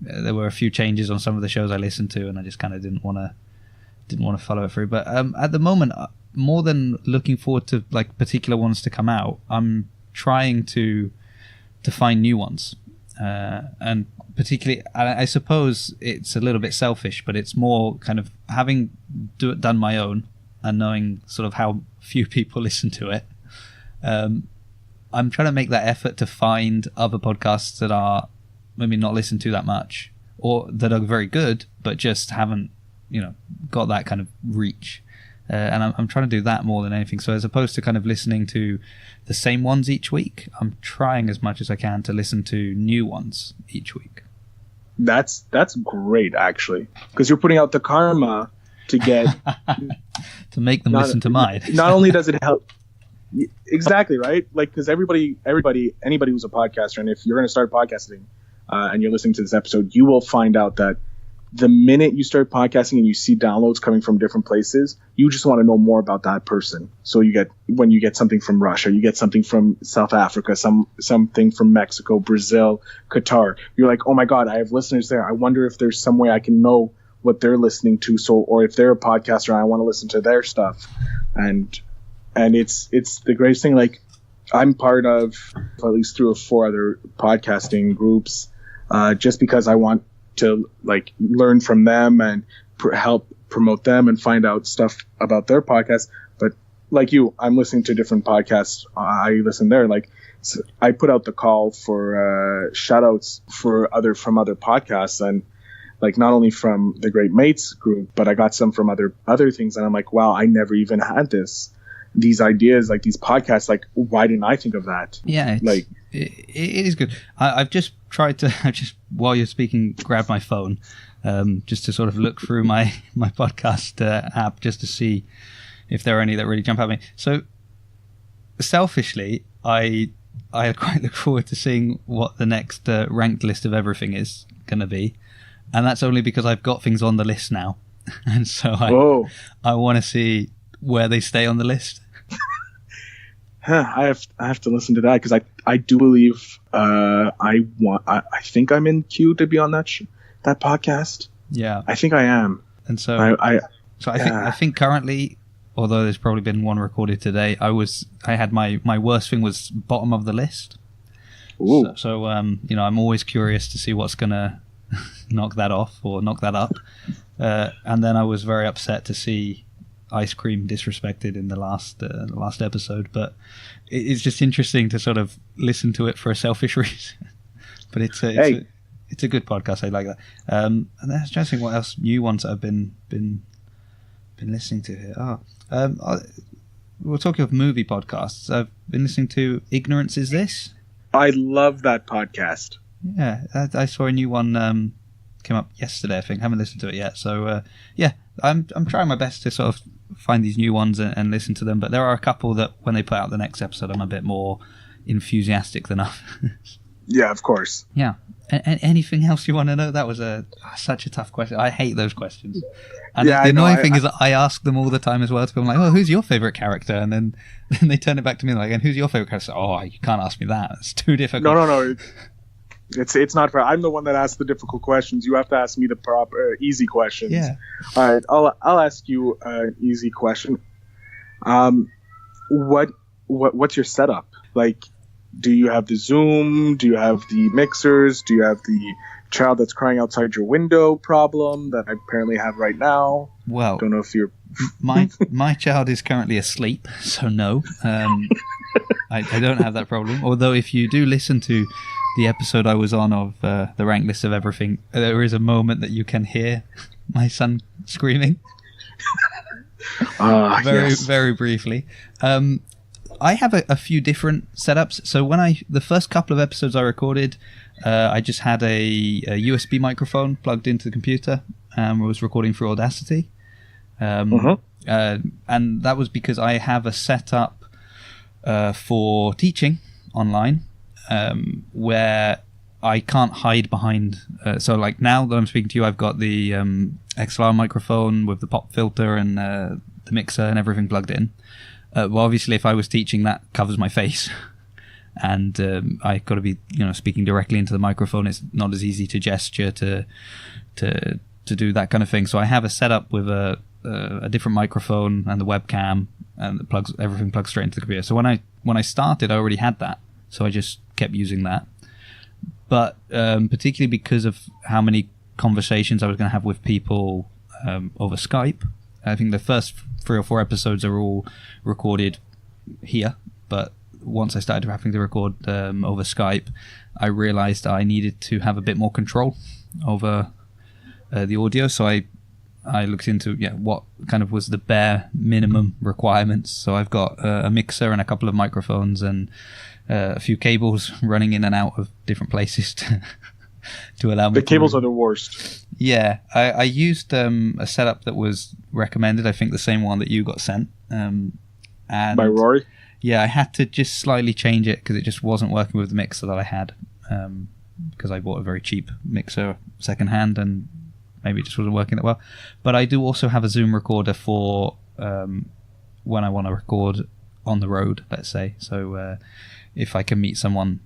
there were a few changes on some of the shows I listened to, and I just kind of didn't want to follow it through. But at the moment, more than looking forward to like particular ones to come out, I'm trying to find new ones, and particularly, I suppose it's a little bit selfish, but it's more kind of having done my own and knowing sort of how few people listen to it. I'm trying to make that effort to find other podcasts that are maybe not listened to that much, or that are very good but just haven't got that kind of reach, and I'm trying to do that more than anything. So as opposed to kind of listening to the same ones each week, I'm trying as much as I can to listen to new ones each week. That's great, actually, because you're putting out the karma to get to make them listen to mine. Not only does it help, exactly right, like, because anybody who's a podcaster, and if you're going to start podcasting and you're listening to this episode, you will find out that the minute you start podcasting and you see downloads coming from different places, you just want to know more about that person. So when you get something from Russia, you get something from South Africa, something from Mexico, Brazil, Qatar. You're like, oh my God, I have listeners there. I wonder if there's some way I can know what they're listening to. Or if they're a podcaster, I want to listen to their stuff. And it's the greatest thing. Like, I'm part of at least 3 or 4 other podcasting groups. just because I want to like learn from them and help promote them and find out stuff about their podcast. But like you, I'm listening to different podcasts. I listen there. Like, so I put out the call for shout outs from other podcasts, and like not only from the Great Mates group, but I got some from other things. And I'm like, wow, I never even had these ideas, like these podcasts. Like, why didn't I think of that? Yeah, like it is good. I've just tried to while you're speaking, grab my phone, just to sort of look through my podcast app just to see if there are any that really jump at me. So selfishly, I quite look forward to seeing what the next ranked list of everything is going to be. And that's only because I've got things on the list now. And so I want to see where they stay on the list. I have to listen to that because I do believe I think I'm in queue to be on that podcast. Yeah, I think I am. And so I think currently, although there's probably been one recorded today, I had my worst thing was bottom of the list. Ooh. So I'm always curious to see what's gonna knock that off or knock that up. And then I was very upset to see ice cream disrespected in the last episode, but it's just interesting to sort of listen to it for a selfish reason. But it's a good podcast. I like that. And then I was trying to think what else new ones I've been listening to here. We're talking of movie podcasts. I've been listening to Ignorance Is This. I love that podcast. Yeah, I saw a new one came up yesterday, I think. I haven't listened to it yet. So, I'm trying my best to sort of find these new ones and listen to them. But there are a couple that when they put out the next episode, I'm a bit more enthusiastic than others. Yeah, of course. Yeah. Anything else you want to know? That was such a tough question. I hate those questions. And the annoying thing is that I ask them all the time as well. To be like, oh, who's your favorite character? And then they turn it back to me like, and who's your favorite character? Oh, you can't ask me that. It's too difficult. No. It's not fair. I'm the one that asks the difficult questions. You have to ask me the proper easy questions. Yeah. All right. I'll ask you an easy question. What's your setup? Like, do you have the Zoom? Do you have the mixers? Do you have the child that's crying outside your window problem that I apparently have right now? Well, don't know if you're my child is currently asleep, so no. I don't have that problem. Although if you do listen to the episode I was on of the rank list of everything, there is a moment that you can hear my son screaming. Very briefly. I have a few different setups. So the first couple of episodes I recorded, I just had a USB microphone plugged into the computer and was recording through Audacity. And that was because I have a setup for teaching online where I can't hide behind. So like now that I'm speaking to you, I've got the XLR microphone with the pop filter and the mixer and everything plugged in. Well, obviously, if I was teaching, that covers my face, and I got to be, speaking directly into the microphone. It's not as easy to gesture to do that kind of thing. So I have a setup with a different microphone and the webcam, and everything plugs straight into the computer. So when I started, I already had that, so I just kept using that. But particularly because of how many conversations I was going to have with people over Skype, I think the first 3 or 4 episodes are all recorded here, but once I started having to record over Skype, I realized I needed to have a bit more control over the audio. So I looked into what kind of was the bare minimum requirements. So I've got a mixer and a couple of microphones and a few cables running in and out of different places to allow me. The cables are the worst. Yeah, I used a setup that was recommended. I think the same one that you got sent. And by Rory? Yeah, I had to just slightly change it because it just wasn't working with the mixer that I had. Because I bought a very cheap mixer secondhand and maybe it just wasn't working that well. But I do also have a Zoom recorder for when I want to record on the road, let's say. So if I can meet someone,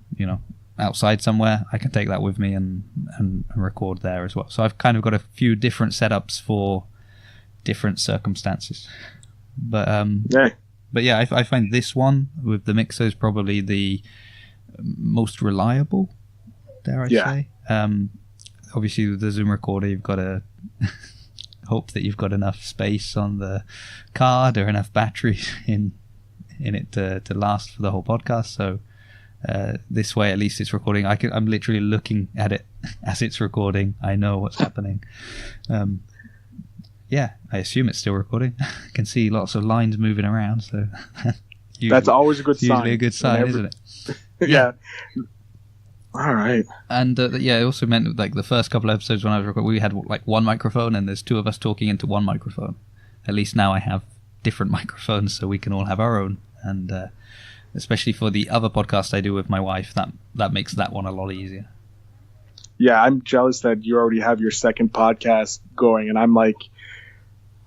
outside somewhere, I can take that with me and record there as well. So I've kind of got a few different setups for different circumstances. But I find this one with the mixer is probably the most reliable, dare I say. Obviously, with the Zoom recorder, you've got to hope that you've got enough space on the card or enough battery in it to last for the whole podcast. So this way, at least it's recording. I'm literally looking at it as it's recording. I know what's happening. Yeah, I assume it's still recording. I can see lots of lines moving around, so that's always a good sign. Usually a good sign, isn't it? Yeah. All right. And it also meant like the first couple of episodes when I was recording, we had like one microphone, and there's two of us talking into one microphone. At least now I have different microphones, so we can all have our own. And especially for the other podcast I do with my wife, that makes that one a lot easier. Yeah, I'm jealous that you already have your second podcast going, and I'm like,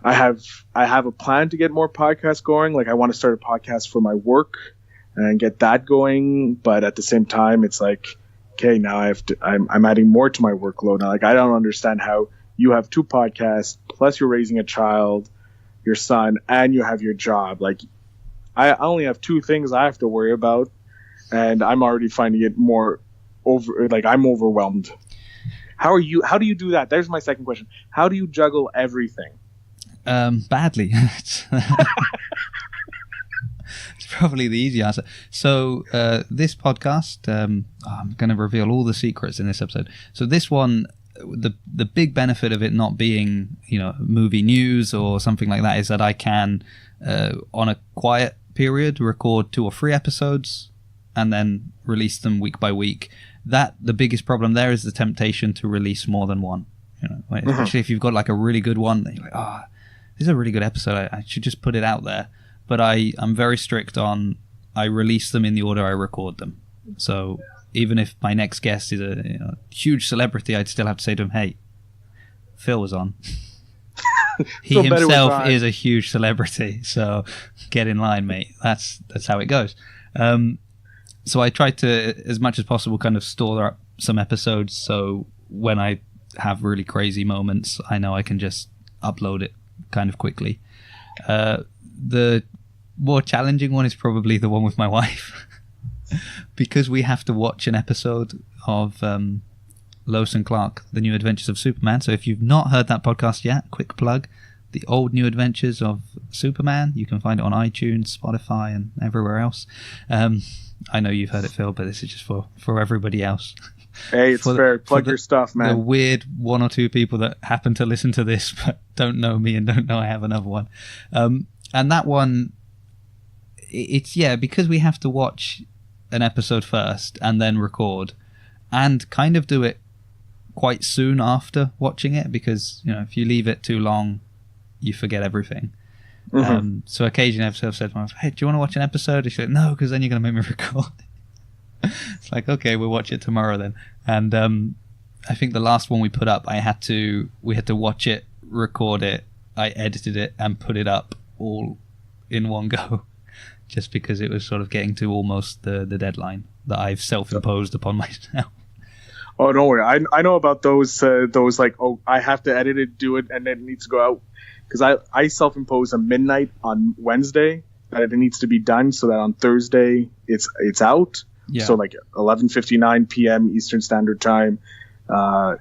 I have a plan to get more podcasts going. Like, I want to start a podcast for my work and get that going, but at the same time, it's like, okay, now I'm adding more to my workload. Now, like, I don't understand how you have two podcasts, plus you're raising a child, your son, and you have your job. Like, I only have two things I have to worry about, and I'm already finding it I'm overwhelmed. How do you do that? There's my second question. How do you juggle everything? Badly. It's probably the easy answer. So this podcast, I'm going to reveal all the secrets in this episode. So this one, the big benefit of it not being, movie news or something like that is that I can, on a quiet period, record 2 or 3 episodes and then release them week by week. The biggest problem there is the temptation to release more than one. Especially if you've got like a really good one, then you're like, this is a really good episode. I should just put it out there. But I'm very strict on I release them in the order I record them. So even if my next guest is a huge celebrity, I'd still have to say to him, "Hey, Phil was on." He himself is a huge celebrity, so get in line, mate. That's how it goes. So I try to, as much as possible, kind of store up some episodes. So when I have really crazy moments, I know I can just upload it kind of quickly. The more challenging one is probably the one with my wife because we have to watch an episode of Lois and Clark, The New Adventures of Superman. So if you've not heard that podcast yet, quick plug, The Old New Adventures of Superman. You can find it on iTunes, Spotify, and everywhere else. I know you've heard it, Phil, but this is just for everybody else. Hey, it's fair. Plug your stuff, man. The weird 1 or 2 people that happen to listen to this but don't know me and don't know I have another one. And that one, it's, because we have to watch an episode first and then record and kind of do it quite soon after watching it because, if you leave it too long, you forget everything. Mm-hmm. So occasionally I've said to my wife, "Hey, do you want to watch an episode?" And she's like, "No, because then you're going to make me record." It's like, okay, we'll watch it tomorrow then. And I think the last one we put up, we had to watch it, record it, I edited it and put it up all in one go, just because it was sort of getting to almost the deadline that I've self-imposed upon myself. Oh, don't worry. I know about those like, I have to edit it, do it, and then it needs to go out. Because I self-impose a midnight on Wednesday that it needs to be done so that on Thursday it's out. Yeah. So like 11:59 p.m. Eastern Standard Time,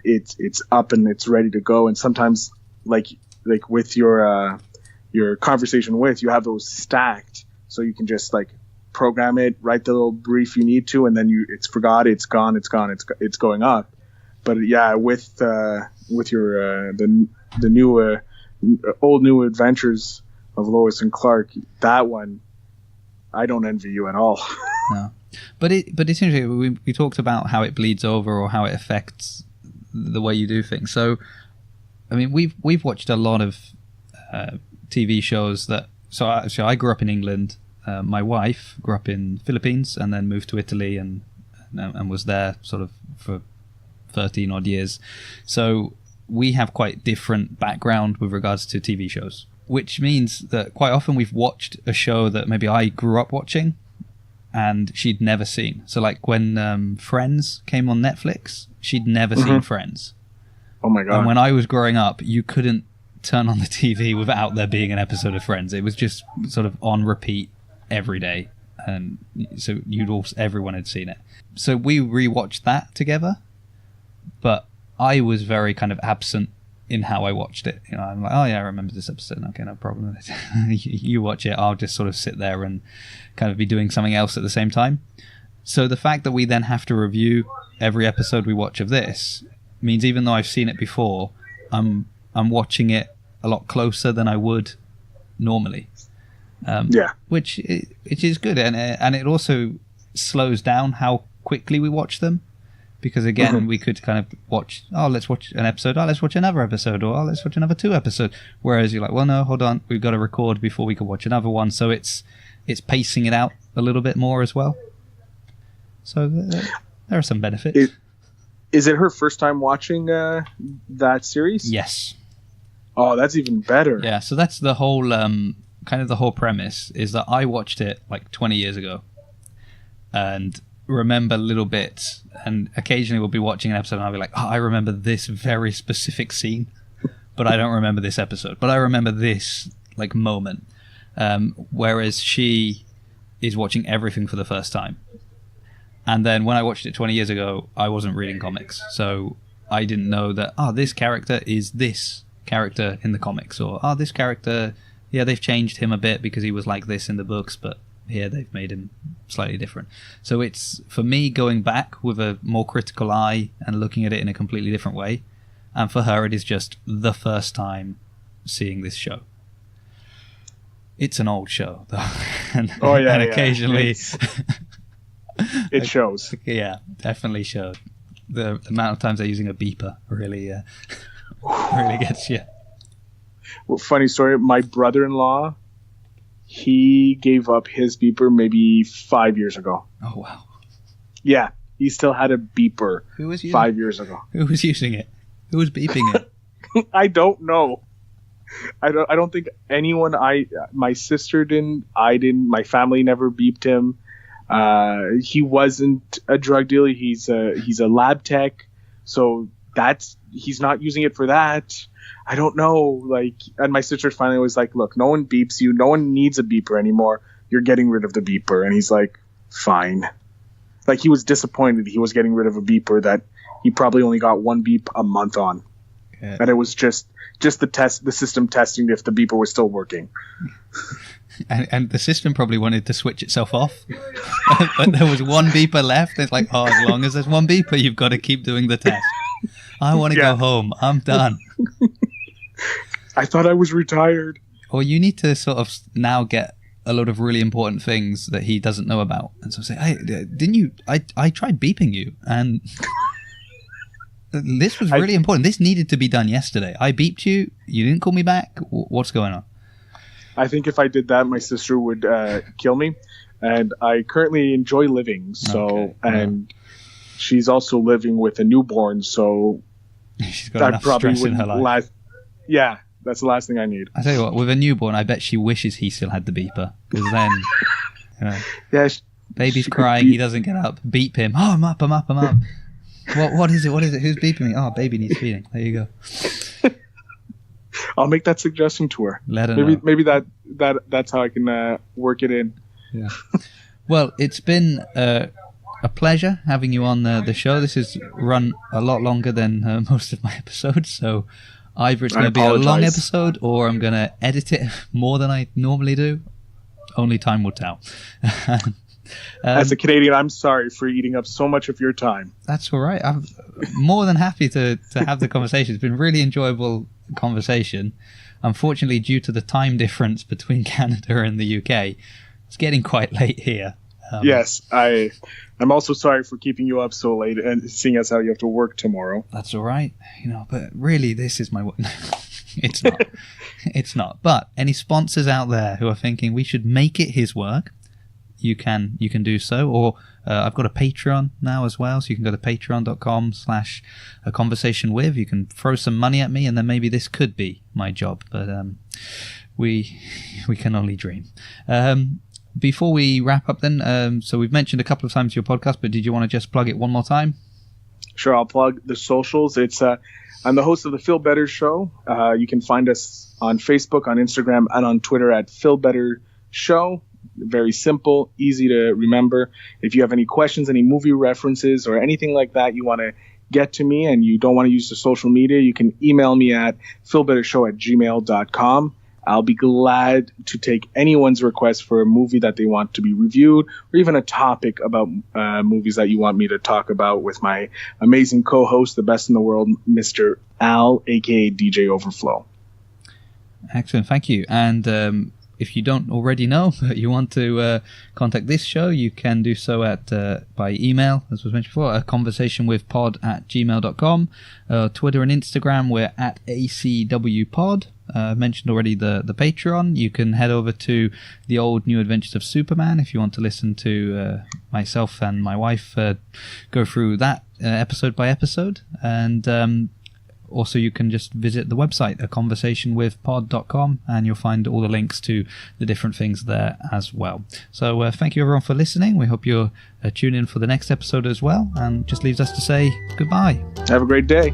it's up and it's ready to go. And sometimes like with your conversation with, you have those stacked, so you can just like program it, write the little brief you need to, and then it's forgot, it's gone, it's going up. But yeah, with your the new old new adventures of Lois and Clark, that one, I don't envy you at all. No. But it's interesting. We talked about how it bleeds over or how it affects the way you do things. So, I mean, we've watched a lot of TV shows that. So I grew up in England. My wife grew up in Philippines and then moved to Italy and was there sort of for 13 odd years. So we have quite different background with regards to TV shows, which means that quite often we've watched a show that maybe I grew up watching and she'd never seen. So like when Friends came on Netflix, she'd never seen Friends. Oh my God. And when I was growing up, you couldn't turn on the TV without there being an episode of Friends. It was just sort of on repeat every day. And so everyone had seen it. So we rewatched that together. but I was very kind of absent in how I watched it. You know, I'm like, oh yeah, I remember this episode. Okay, no problem. You watch it. I'll just sort of sit there and kind of be doing something else at the same time. So the fact that we then have to review every episode we watch of this means even though I've seen it before, I'm watching it a lot closer than I would normally. Which is good, and it also slows down how quickly we watch them. Because again, we could kind of watch, let's watch an episode, let's watch another episode, or let's watch another 2 episodes. Whereas you're like, well, no, hold on, we've got to record before we can watch another one. So it's pacing it out a little bit more as well. So there are some benefits. Is it her first time watching that series? Yes. Oh, that's even better. Yeah, so that's the whole, kind of the whole premise, is that I watched it like 20 years ago. And remember little bits, and occasionally we'll be watching an episode and I'll be like, I remember this very specific scene, but I don't remember this episode, but I remember this like moment, whereas she is watching everything for the first time. And then when I watched it 20 years ago, I wasn't reading comics, so I didn't know that this character is this character in the comics, or this character, yeah, they've changed him a bit because he was like this in the books, but here they've made him slightly different. So it's, for me, going back with a more critical eye and looking at it in a completely different way. And for her, it is just the first time seeing this show. It's an old show, though. And occasionally... it shows. Yeah, definitely showed. The amount of times they're using a beeper really really gets you. Well, funny story, my brother-in-law, he gave up his beeper maybe 5 years ago. Oh, wow. Yeah, he still had a beeper. Who was using 5 years ago. Who was using it? Who was beeping it? I don't know. I don't think anyone. My sister didn't. I didn't. My family never beeped him. He wasn't a drug dealer. He's a lab tech. So he's not using it for that. I don't know, and my sister finally was like, look, no one beeps you. No one needs a beeper anymore. You're getting rid of the beeper. And he's like, fine. Like, he was disappointed he was getting rid of a beeper that he probably only got 1 beep a month on. Yeah. And it was just the system testing if the beeper was still working. And the system probably wanted to switch itself off. But there was 1 beeper left. It's like, as long as there's 1 beeper, you've got to keep doing the test. I want to go home. I'm done. I thought I was retired. Or you need to sort of now get a lot of really important things that he doesn't know about. And so say, hey, didn't you... I tried beeping you, and this was really important. This needed to be done yesterday. I beeped you. You didn't call me back. What's going on? I think if I did that, my sister would kill me. And I currently enjoy living. And she's also living with a newborn, so she's got enough stress in her life. Yeah, that's the last thing I need. I tell you what, with a newborn, I bet she wishes he still had the beeper. Because then, baby's crying, he doesn't get up. Beep him. Oh, I'm up. What is it? Who's beeping me? Oh, baby needs feeding. There you go. I'll make that suggestion to her. Let her know. Maybe that's how I can work it in. Yeah. Well, it's been a pleasure having you on the show. This has run a lot longer than most of my episodes, so either it's going to be a long episode or I'm going to edit it more than I normally do. Only time will tell. As a Canadian, I'm sorry for eating up so much of your time. That's all right. I'm more than happy to have the conversation. It's been really enjoyable conversation. Unfortunately, due to the time difference between Canada and the UK, it's getting quite late here. Yes, I'm also sorry for keeping you up so late and seeing as how you have to work tomorrow. That's all right, but really this is my work. It's not. It's not. But any sponsors out there who are thinking we should make it his work, you can do so. Or I've got a Patreon now as well, so you can go to patreon.com/aconversationwith. You can throw some money at me, and then maybe this could be my job. But we can only dream. Before we wrap up then, so we've mentioned a couple of times your podcast, but did you want to just plug it one more time? Sure, I'll plug the socials. It's I'm the host of the Feel Better Show. You can find us on Facebook, on Instagram, and on Twitter at Feel Better Show. Very simple, easy to remember. If you have any questions, any movie references, or anything like that you want to get to me and you don't want to use the social media, you can email me at philbittershow@gmail.com. I'll be glad to take anyone's request for a movie that they want to be reviewed, or even a topic about movies that you want me to talk about with my amazing co-host, the best in the world, Mr. Al, aka DJ Overflow. Excellent, thank you. And if you don't already know, but you want to contact this show, you can do so at by email, as was mentioned before, conversationwithpod@gmail.com. Twitter and Instagram, we're at ACWpod. Mentioned already the Patreon. You can head over to The Old New Adventures of Superman if you want to listen to myself and my wife go through that episode by episode. And also, you can just visit the website, conversationwithpod.com, and you'll find all the links to the different things there as well. So thank you, everyone, for listening. We hope you'll tune in for the next episode as well. And just leaves us to say goodbye. Have a great day.